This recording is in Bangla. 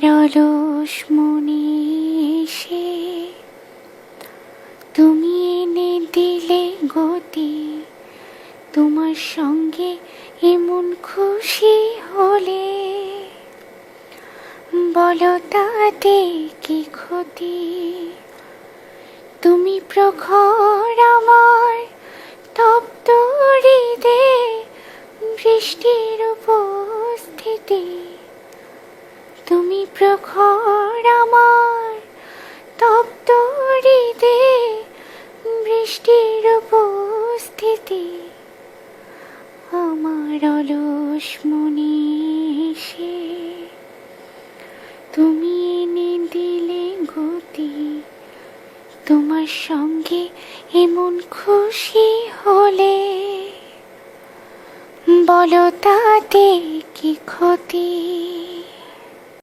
অলস মনে এসে তুমি এনে দিলে গতি, তোমার সঙ্গে এমন খুশি হলে বলো তাতে কি ক্ষতি। তুমি প্রখর আমার তপ্ত হৃদে বৃষ্টির উপস্থিতি, তুমি প্রখর আমার তপ্ত হৃদে বৃষ্টির উপস্থিতি। আমার অলস মনে এসে তুমি এনে দিলে গতি, তোমার সঙ্গে এমন খুশি হলে বলো তাতে কি ক্ষতি।